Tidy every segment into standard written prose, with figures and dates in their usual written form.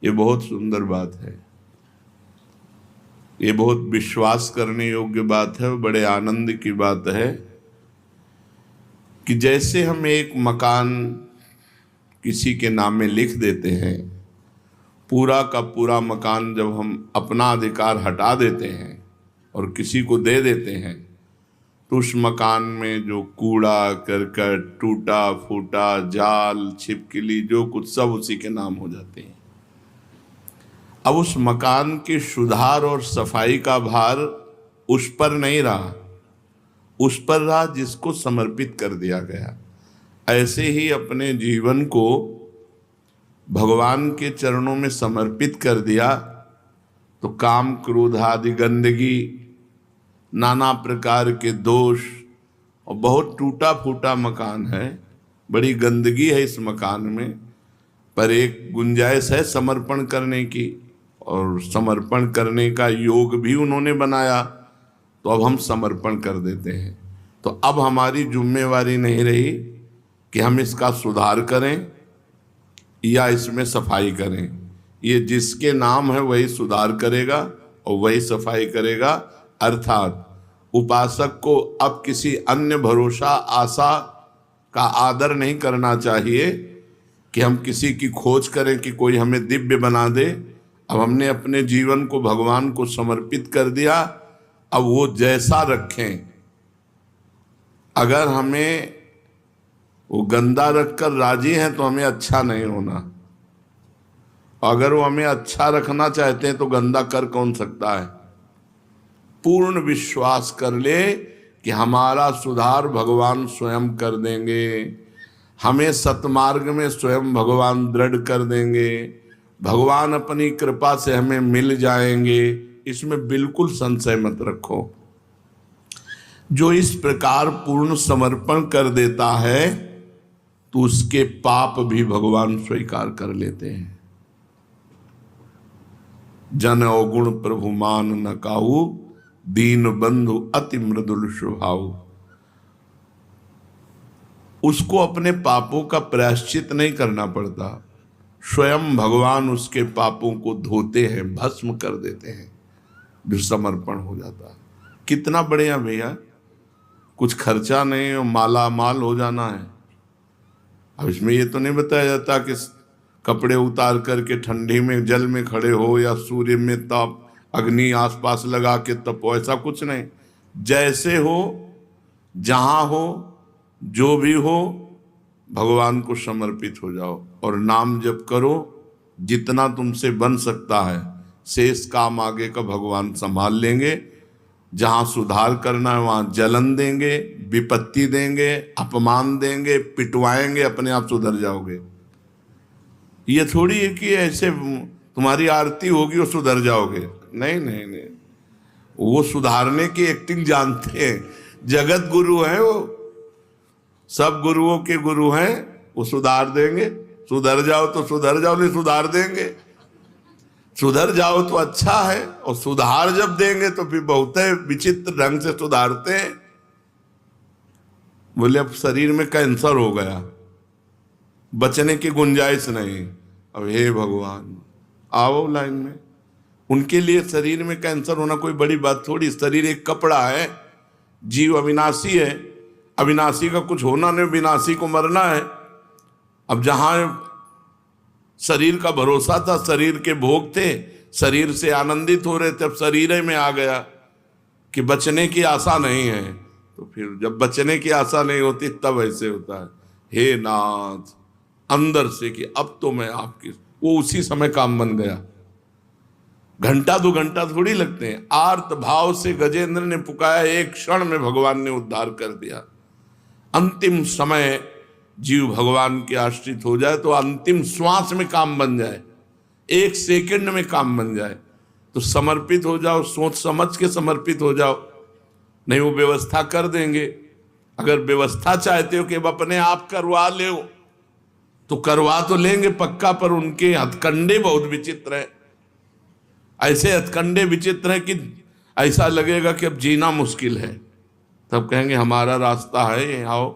ये बहुत सुंदर बात है, ये बहुत विश्वास करने योग्य बात है, बड़े आनंद की बात है कि जैसे हम एक मकान किसी के नाम में लिख देते हैं, पूरा का पूरा मकान जब हम अपना अधिकार हटा देते हैं और किसी को दे देते हैं, तो उस मकान में जो कूड़ा करकट, टूटा फूटा, जाल, छिपकली, जो कुछ सब उसी के नाम हो जाते हैं। अब उस मकान के सुधार और सफाई का भार उस पर नहीं रहा, उस पर रहा जिसको समर्पित कर दिया गया। ऐसे ही अपने जीवन को भगवान के चरणों में समर्पित कर दिया तो काम, क्रोध आदि गंदगी, नाना प्रकार के दोष, और बहुत टूटा फूटा मकान है, बड़ी गंदगी है इस मकान में, पर एक गुंजाइश है समर्पण करने की, और समर्पण करने का योग भी उन्होंने बनाया, तो अब हम समर्पण कर देते हैं। तो अब हमारी जिम्मेवारी नहीं रही कि हम इसका सुधार करें या इसमें सफाई करें। ये जिसके नाम है वही सुधार करेगा और वही सफाई करेगा। अर्थात उपासक को अब किसी अन्य भरोसा, आशा का आदर नहीं करना चाहिए कि हम किसी की खोज करें कि कोई हमें दिव्य बना दे। अब हमने अपने जीवन को भगवान को समर्पित कर दिया, अब वो जैसा रखें। अगर हमें वो गंदा रखकर राजी हैं तो हमें अच्छा नहीं होना, अगर वो हमें अच्छा रखना चाहते हैं तो गंदा कर कौन सकता है। पूर्ण विश्वास कर ले कि हमारा सुधार भगवान स्वयं कर देंगे, हमें सतमार्ग में स्वयं भगवान दृढ़ कर देंगे, भगवान अपनी कृपा से हमें मिल जाएंगे, इसमें बिल्कुल संशय मत रखो। जो इस प्रकार पूर्ण समर्पण कर देता है तो उसके पाप भी भगवान स्वीकार कर लेते हैं। जन अवगुण प्रभु मान न काहू, दीन बंधु अति मृदुल स्वभाव। उसको अपने पापों का प्रायश्चित नहीं करना पड़ता, स्वयं भगवान उसके पापों को धोते हैं, भस्म कर देते हैं, जो समर्पण हो जाता है। कितना बढ़िया भैया, कुछ खर्चा नहीं और माला माल हो जाना है। अब इसमें ये तो नहीं बताया जाता कि कपड़े उतार करके ठंडी में जल में खड़े हो या सूर्य में ताप, अग्नि आसपास लगा के तपो, ऐसा कुछ नहीं। जैसे हो, जहां हो, जो भी हो, भगवान को समर्पित हो जाओ और नाम जप करो। जितना तुमसे बन सकता है, शेष काम आगे का भगवान संभाल लेंगे। जहां सुधार करना है वहां जलन देंगे, विपत्ति देंगे, अपमान देंगे, पिटवाएंगे, अपने आप सुधर जाओगे। ये थोड़ी है कि ऐसे तुम्हारी आरती होगी और सुधर जाओगे, नहीं नहीं नहीं। वो सुधारने की एक्टिंग जानते हैं, जगत गुरु हैं वो, सब गुरुओं के गुरु हैं, वो सुधार देंगे। सुधर जाओ तो सुधर जाओ, नहीं सुधार देंगे। सुधर जाओ तो अच्छा है, और सुधार जब देंगे तो फिर बहुत विचित्र ढंग से सुधारते हैं। बोले अब शरीर में कैंसर हो गया, बचने की गुंजाइश नहीं। अब हे भगवान आओ लाइन में। उनके लिए शरीर में कैंसर होना कोई बड़ी बात थोड़ी। शरीर एक कपड़ा है, जीव अविनाशी है, अविनाशी का कुछ होना नहीं, विनाशी को मरना है। अब जहां शरीर का भरोसा था, शरीर के भोग थे, शरीर से आनंदित हो रहे थे, अब शरीर में आ गया कि बचने की आशा नहीं है। तो फिर जब बचने की आशा नहीं होती तब ऐसे होता है, हे नाथ, अंदर से कि अब तो मैं आपकी, वो उसी समय काम बन गया। घंटा दो घंटा थोड़ी लगते हैं। आर्त भाव से गजेंद्र ने पुकारा, एक क्षण में भगवान ने उद्धार कर दिया। अंतिम समय जीव भगवान के आश्रित हो जाए तो अंतिम श्वास में काम बन जाए, एक सेकंड में काम बन जाए। तो समर्पित हो जाओ, सोच समझ के समर्पित हो जाओ, नहीं वो व्यवस्था कर देंगे। अगर व्यवस्था चाहते हो कि अब अपने आप करवा ले तो करवा तो लेंगे पक्का, पर उनके हथकंडे बहुत विचित्र है। ऐसे हथकंडे विचित्र है कि ऐसा लगेगा कि अब जीना मुश्किल है। तब कहेंगे हमारा रास्ता है, ये आओ।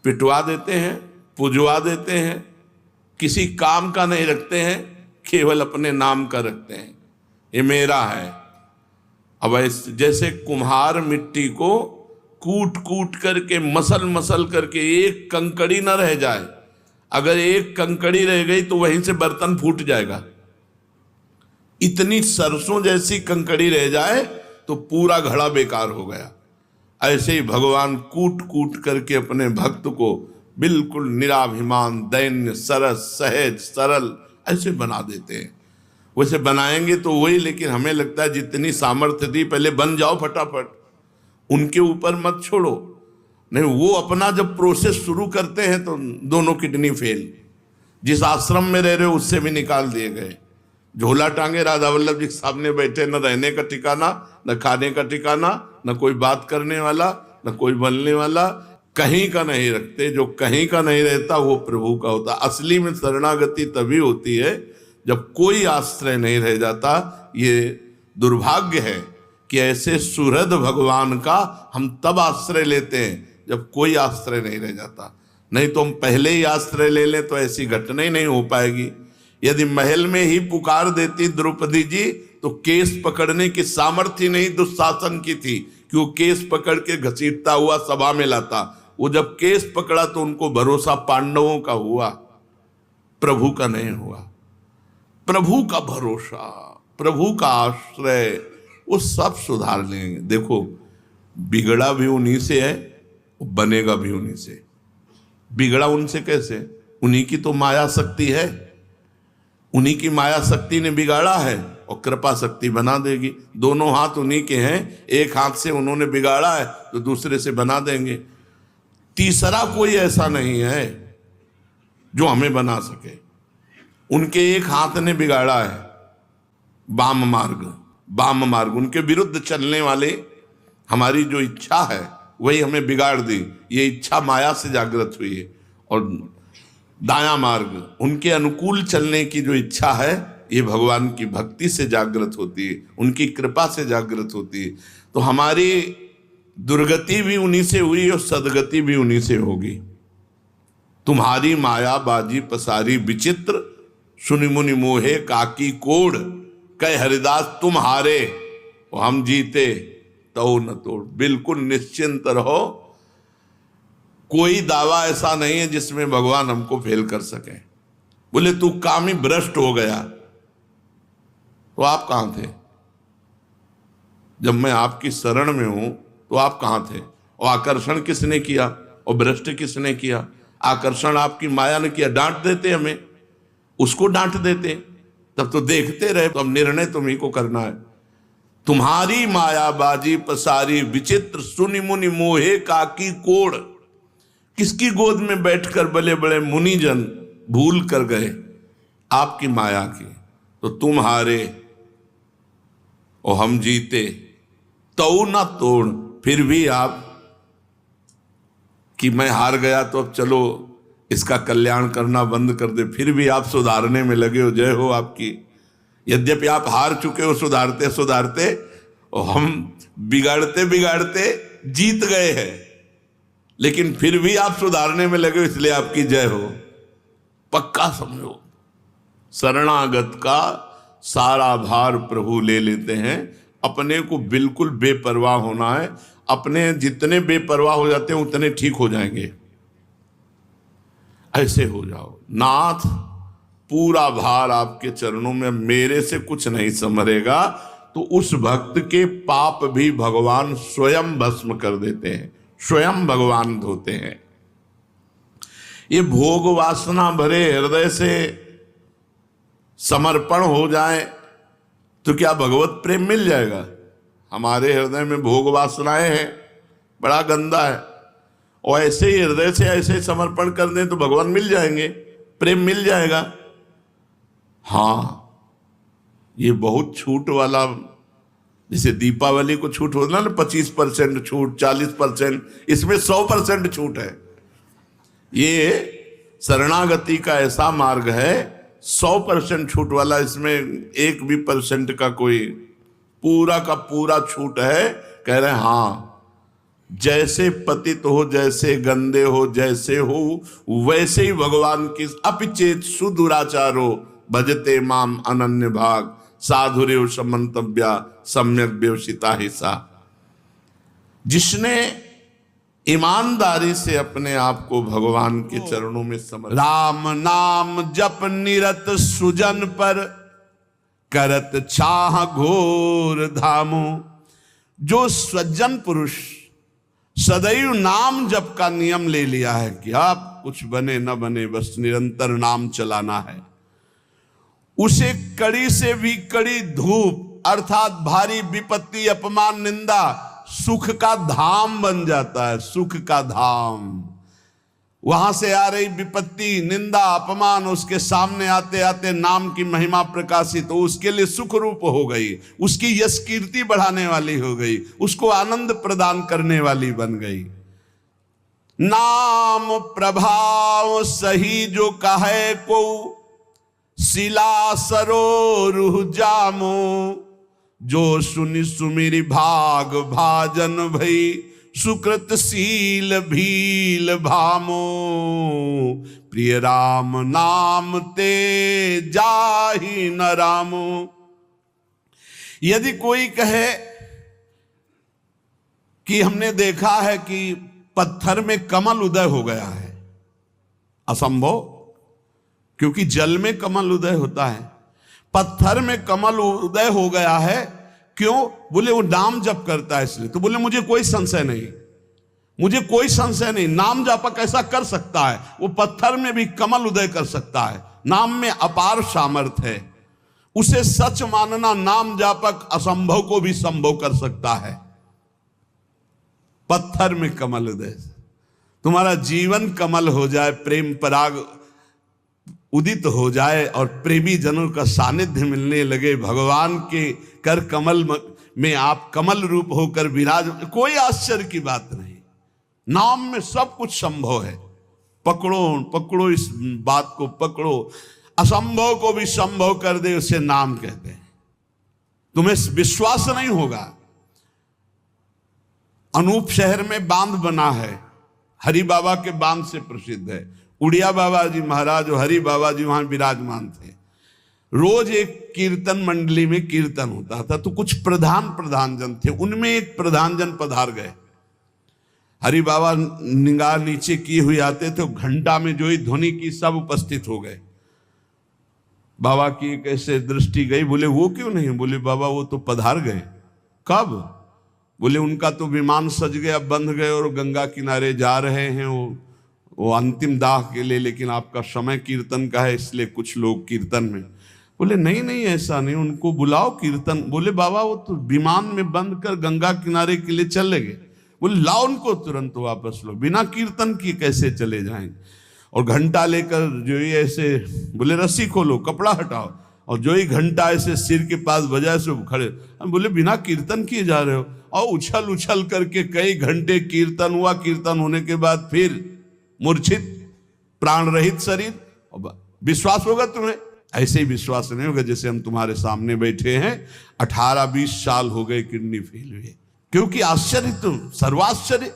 पिटवा देते हैं, पुजवा देते हैं, किसी काम का नहीं रखते हैं केवल अपने नाम का रखते हैं, ये मेरा है। अब जैसे कुम्हार मिट्टी को कूट कूट करके मसल मसल करके एक कंकड़ी न रह जाए, अगर एक कंकड़ी रह गई तो वहीं से बर्तन फूट जाएगा। इतनी सरसों जैसी कंकड़ी रह जाए तो पूरा घड़ा बेकार हो गया। ऐसे ही भगवान कूट कूट करके अपने भक्त को बिल्कुल निराभिमान, दैन्य, सरस, सहज, सरल ऐसे बना देते हैं। वैसे बनाएंगे तो वही, लेकिन हमें लगता है जितनी सामर्थ्य थी पहले बन जाओ फटाफट, उनके ऊपर मत छोड़ो। नहीं, वो अपना जब प्रोसेस शुरू करते हैं तो दोनों किडनी फेल। जिस आश्रम में रह रहे हो उससे भी निकाल दिए गए। झोला टांगे राधा वल्लभ जी सामने बैठे, न रहने का ठिकाना, न खाने का ठिकाना, न कोई बात करने वाला, न कोई बोलने वाला, कहीं का नहीं रखते। जो कहीं का नहीं रहता वो प्रभु का होता। असली में शरणागति तभी होती है जब कोई आश्रय नहीं रह जाता। ये दुर्भाग्य है कि ऐसे सुहृद भगवान का हम तब आश्रय लेते हैं जब कोई आश्रय नहीं रह जाता। नहीं तो हम पहले ही आश्रय ले लें तो ऐसी घटना ही नहीं हो पाएगी। यदि महल में ही पुकार देती द्रौपदी जी तो केस पकड़ने की सामर्थ्य नहीं दुशासन की थी कि वो केस पकड़ के घसीटता हुआ सभा में लाता। वो जब केस पकड़ा तो उनको भरोसा पांडवों का हुआ, प्रभु का नहीं हुआ। प्रभु का भरोसा, प्रभु का आश्रय, वो सब सुधार लेंगे। देखो, बिगड़ा भी उन्हीं से है, बनेगा भी उन्हीं से। बिगड़ा उनसे कैसे? उन्हीं की तो माया शक्ति है, उन्हीं की माया शक्ति ने बिगाड़ा है और कृपा शक्ति बना देगी। दोनों हाथ उन्हीं के हैं, एक हाथ से उन्होंने बिगाड़ा है तो दूसरे से बना देंगे। तीसरा कोई ऐसा नहीं है जो हमें बना सके। उनके एक हाथ ने बिगाड़ा है वाम मार्ग, उनके विरुद्ध चलने वाले हमारी जो इच्छा है वही हमें बिगाड़ दी। ये इच्छा माया से जागृत हुई है। और दायां मार्ग, उनके अनुकूल चलने की जो इच्छा है ये भगवान की भक्ति से जागृत होती है, उनकी कृपा से जागृत होती है। तो हमारी दुर्गति भी उन्हीं से हुई और सदगति भी उन्हीं से होगी। तुम्हारी माया बाजी पसारी विचित्र, सुनि मुनि मोहे काकी कोड़, कह हरिदास तुम हारे और हम जीते तो न तोड़। बिल्कुल निश्चिंत रहो, कोई दावा ऐसा नहीं है जिसमें भगवान हमको फेल कर सके। बोले तू कामी भ्रष्ट हो गया, तो आप कहां थे? जब मैं आपकी शरण में हूं तो आप कहां थे? और आकर्षण किसने किया और भ्रष्ट किसने किया? आकर्षण आपकी माया ने किया। डांट देते हमें, उसको डांट देते, तब तो देखते रहे। तो अब निर्णय तुम्ही को करना है। तुम्हारी माया बाजी पसारी विचित्र, सुनि मुनि मोहे काकी कोड़। किसकी गोद में बैठकर बड़े बड़े मुनिजन भूल कर गए आपकी माया की। तो तुम हारे और हम जीते तो ना तोड़। फिर भी आप कि मैं हार गया तो अब चलो इसका कल्याण करना बंद कर दे, फिर भी आप सुधारने में लगे हो। जय हो आपकी। यद्यपि आप हार चुके हो सुधारते सुधारते, और हम बिगाड़ते बिगाड़ते जीत गए हैं, लेकिन फिर भी आप सुधारने में लगे हो, इसलिए आपकी जय हो। पक्का समझो, शरणागत का सारा भार प्रभु ले लेते हैं। अपने को बिल्कुल बेपरवाह होना है। अपने जितने बेपरवाह हो जाते हैं उतने ठीक हो जाएंगे। ऐसे हो जाओ, नाथ पूरा भार आपके चरणों में, मेरे से कुछ नहीं संभरेगा। तो उस भक्त के पाप भी भगवान स्वयं भस्म कर देते हैं, स्वयं भगवान धोते हैं। ये भोग वासना भरे हृदय से समर्पण हो जाए तो क्या भगवत प्रेम मिल जाएगा? हमारे हृदय में भोग वासनाएं हैं, बड़ा गंदा है। और ऐसे ही हृदय से ऐसे समर्पण कर दें तो भगवान मिल जाएंगे, प्रेम मिल जाएगा। हाँ, ये बहुत छूट वाला, जैसे दीपावली को छूट होता ना 25% छूट, 40%, इसमें 100% छूट है। ये शरणागति का ऐसा मार्ग है 100% छूट वाला, इसमें एक भी % का कोई, पूरा का पूरा छूट है। कह रहे हैं हाँ, जैसे पतित हो, जैसे गंदे हो, जैसे हो वैसे ही भगवान की। अपिचेत सुदुराचारो भजते माम अनन्य भाग साधुरेव समन्तव्या सम्यक व्यवसिता ही सा। जिसने ईमानदारी से अपने आप को भगवान के चरणों में समर्पित, राम नाम जप निरत सुजन पर करत चाह घोर धामो। जो सज्जन पुरुष सदैव नाम जप का नियम ले लिया है कि आप कुछ बने न बने बस निरंतर नाम चलाना है, उसे कड़ी से भी कड़ी धूप अर्थात भारी विपत्ति अपमान निंदा सुख का धाम बन जाता है। सुख का धाम, वहां से आ रही विपत्ति निंदा अपमान उसके सामने आते आते नाम की महिमा प्रकाशित हो उसके लिए सुख रूप हो गई, उसकी यश कीर्ति बढ़ाने वाली हो गई, उसको आनंद प्रदान करने वाली बन गई। नाम प्रभाव सही जो कहे को शिला सरोरुह जामो। जो सुनि सुमिरि भाग भाजन भई सुकृत शील भील भामो। प्रिय राम नाम ते जाहि न रामो। यदि कोई कहे कि हमने देखा है कि पत्थर में कमल उदय हो गया है, असंभव, क्योंकि जल में कमल उदय होता है, पत्थर में कमल उदय हो गया है। क्यों? बोले वो नाम जप करता है इसलिए। तो बोले मुझे कोई संशय नहीं, मुझे कोई संशय नहीं, नाम जापक ऐसा कर सकता है, वो पत्थर में भी कमल उदय कर सकता है। नाम में अपार सामर्थ्य है, उसे सच मानना, नाम जापक असंभव को भी संभव कर सकता है। पत्थर में कमल उदय, तुम्हारा जीवन कमल हो जाए, प्रेम पराग उदित हो जाए और प्रेमी जनों का सानिध्य मिलने लगे, भगवान के कर कमल में आप कमल रूप होकर विराज, कोई आश्चर्य की बात नहीं। नाम में सब कुछ संभव है। पकड़ो पकड़ो, इस बात को पकड़ो, असंभव को भी संभव कर दे उसे नाम कहते हैं। तुम्हें विश्वास नहीं होगा। अनूप शहर में बांध बना है, हरि बाबा के बांध से प्रसिद्ध है। उड़िया बाबा जी महाराज और हरि बाबा जी वहां विराजमान थे। रोज एक कीर्तन मंडली में कीर्तन होता था, तो कुछ प्रधान जन थे, उनमें एक प्रधान जन पधार गए। हरि बाबा निगाह नीचे किए हुए आते थे, घंटा में जो ही ध्वनि की सब उपस्थित हो गए। बाबा की कैसे दृष्टि गई, बोले वो क्यों नहीं? बोले बाबा वो तो पधार गए। कब? बोले उनका तो विमान सज गया, बंध गए और गंगा किनारे जा रहे हैं वो अंतिम दाह के लिए, लेकिन आपका समय कीर्तन का है इसलिए कुछ लोग कीर्तन में। बोले नहीं नहीं ऐसा नहीं, उनको बुलाओ कीर्तन। बोले बाबा वो तो विमान में बंद कर गंगा किनारे के लिए चले गए। बोले लाओ उनको तुरंत वापस लो, बिना कीर्तन किए कैसे चले जाएंगे? और घंटा लेकर जो ही ऐसे, बोले रस्सी खोलो, कपड़ा हटाओ, और जो ही घंटा ऐसे सिर के पास बजाए से खड़े। बोले बिना कीर्तन किए जा रहे हो? और उछल उछल करके कई घंटे कीर्तन हुआ। कीर्तन होने के बाद फिर मूर्छित प्राण रहित शरीर। विश्वास होगा तुम्हें? ऐसे ही विश्वास नहीं होगा जैसे हम तुम्हारे सामने बैठे हैं, 18-20 साल हो गए किडनी फेल हुए। क्योंकि आश्चर्य, तुम सर्वाश्चर्य,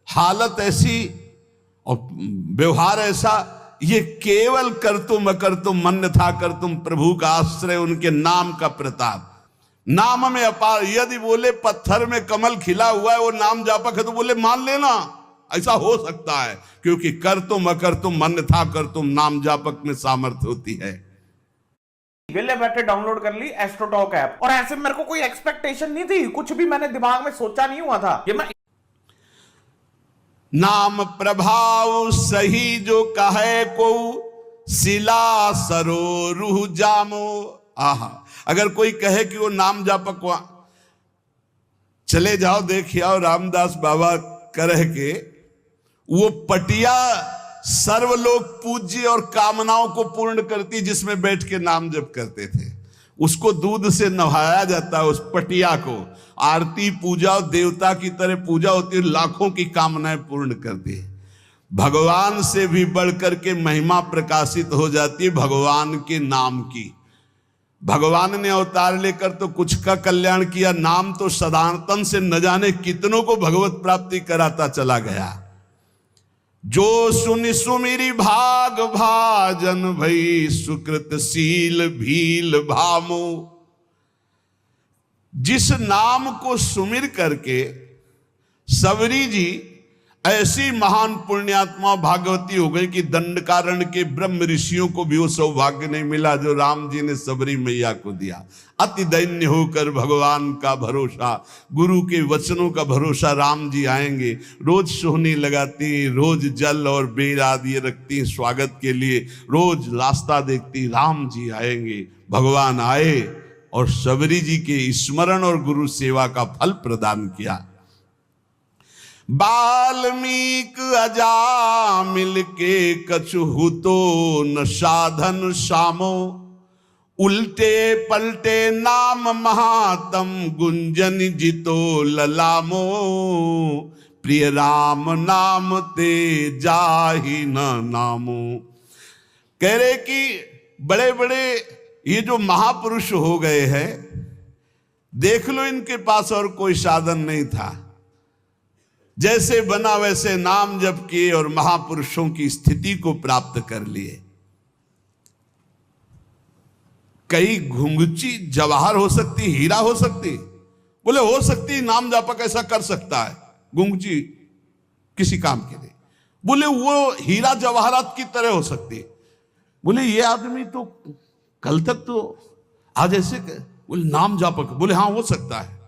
हालत ऐसी और व्यवहार ऐसा। ये केवल कर तुम अकर तुम मन था कर तुम, प्रभु का आश्रय, उनके नाम का प्रताप, नाम में अपार। यदि बोले पत्थर में कमल खिला हुआ है वो नाम जापक है, तो बोले मान लेना ऐसा हो सकता है, क्योंकि कर तुम अकर तुम मन था कर तुम, नाम जापक में सामर्थ्य होती है। वेले बैठे डाउनलोड कर ली एस्ट्रोटॉक ऐप, और ऐसे मेरे को कोई एक्सपेक्टेशन नहीं थी, कुछ भी मैंने दिमाग में सोचा नहीं हुआ था कि मैं नाम प्रभाव सही जो कहे को शिला सरोरुह जामो। आहा, अगर कोई कहे कि वो नाम जापक, चले जाओ देखिए आओ, रामदास बाबा कह के वो पटिया सर्वलोक पूज्य और कामनाओं को पूर्ण करती, जिसमें बैठ के नाम जप करते थे। उसको दूध से नहाया जाता है, उस पटिया को आरती पूजा और देवता की तरह पूजा होती है, लाखों की कामनाएं पूर्ण करती है। भगवान से भी बढ़कर के महिमा प्रकाशित हो जाती है भगवान के नाम की। भगवान ने अवतार लेकर तो कुछ का कल्याण किया, नाम तो सदातन से न जाने कितनों को भगवत प्राप्ति कराता चला गया। जो सुनि सुमिरि भाग भाजन भई सुकृत सील भील भामो। जिस नाम को सुमिर करके सबरी जी ऐसी महान पुण्यात्मा भागवती हो गई कि दंडकारण्य के ब्रह्म ऋषियों को भी वो सौभाग्य नहीं मिला जो राम जी ने सबरी मैया को दिया। अति दैन्य होकर भगवान का भरोसा, गुरु के वचनों का भरोसा, राम जी आएंगे। रोज सोहनी लगाती, रोज जल और बेर आदि रखती स्वागत के लिए, रोज रास्ता देखती, राम जी आएंगे। भगवान आए और सबरी जी के स्मरण और गुरु सेवा का फल प्रदान किया। बाल्मीक अजामिल के कछु तो न साधन सामो। उल्टे पलटे नाम महातम गुंजन जितो ललामो। प्रिय राम नाम ते जाहि न नामो। कह रहे कि बड़े बड़े ये जो महापुरुष हो गए हैं, देख लो इनके पास और कोई साधन नहीं था, जैसे बना वैसे नाम जप किए और महापुरुषों की स्थिति को प्राप्त कर लिए। कई घुंघची जवाहर हो सकती, हीरा हो सकती, बोले हो सकती, नाम जापक ऐसा कर सकता है घुंघची किसी काम के लिए, बोले वो हीरा जवाहरात की तरह हो सकती। बोले ये आदमी तो कल तक तो आज ऐसे, बोले नाम जापक, बोले हाँ हो सकता है,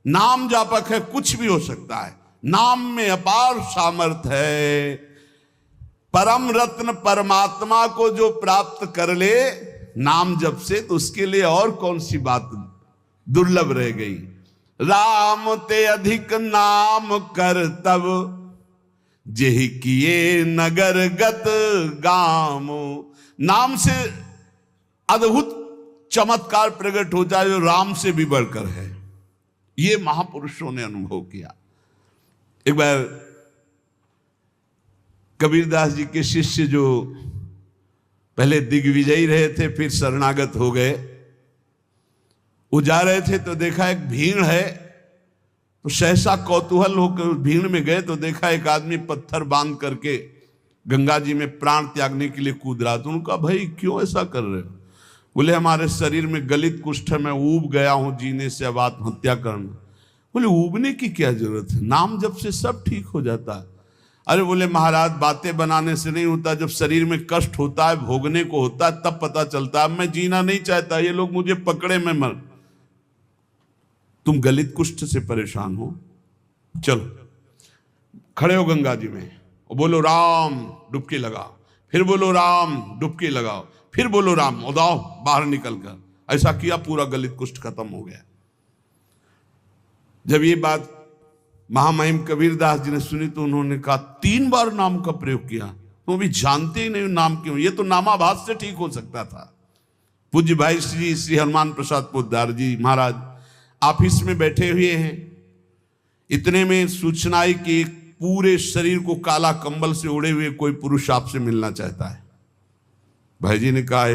नाम जापक है, कुछ भी हो सकता है, नाम में अपार सामर्थ है। परम रत्न परमात्मा को जो प्राप्त कर ले नाम जप से, तो उसके लिए और कौन सी बात दुर्लभ रह गई। राम ते अधिक नाम कर तब जेहि किए नगर गत गामो। नाम से अद्भुत चमत्कार प्रकट हो जाए जो राम से भी बढ़कर है, ये महापुरुषों ने अनुभव किया। एक बार कबीरदास जी के शिष्य जो पहले दिग्विजयी रहे थे फिर शरणागत हो गए, वो जा रहे थे तो देखा एक भीड़ है, तो सहसा कौतूहल होकर भीड़ में गए तो देखा एक आदमी पत्थर बांध करके गंगा जी में प्राण त्यागने के लिए कूद रहा। तो उनका भाई क्यों ऐसा कर रहे हो? बोले हमारे शरीर में गलित कुष्ठ है, मैं ऊब गया हूं जीने से, अब आत्महत्या करना। बोले ऊबने की क्या जरूरत है, नाम जब से सब ठीक हो जाता है। अरे बोले महाराज बातें बनाने से नहीं होता, जब शरीर में कष्ट होता है, भोगने को होता है, तब पता चलता है। मैं जीना नहीं चाहता, ये लोग मुझे पकड़े मैं मर। तुम गलित कुष्ठ से परेशान हो, चलो खड़े हो गंगा जी में और बोलो राम, डुबकी लगाओ, फिर बोलो राम, डुबकी लगाओ, फिर बोलो राम, उदाओ बाहर निकल कर। ऐसा किया, पूरा गलित कुष्ठ खत्म हो गया। जब ये बात महामहिम कबीरदास जी ने सुनी तो उन्होंने कहा 3 बार नाम का प्रयोग किया, तो भी जानते ही नहीं नाम क्यों, ये तो नामाभास से ठीक हो सकता था। पूज्य भाई श्री हनुमान प्रसाद पोद्दार जी महाराज ऑफिस में बैठे हुए हैं, इतने में सूचना आई कि पूरे शरीर को काला कंबल से ओढ़े हुए कोई पुरुष आपसे मिलना चाहता है। भाई जी ने कहा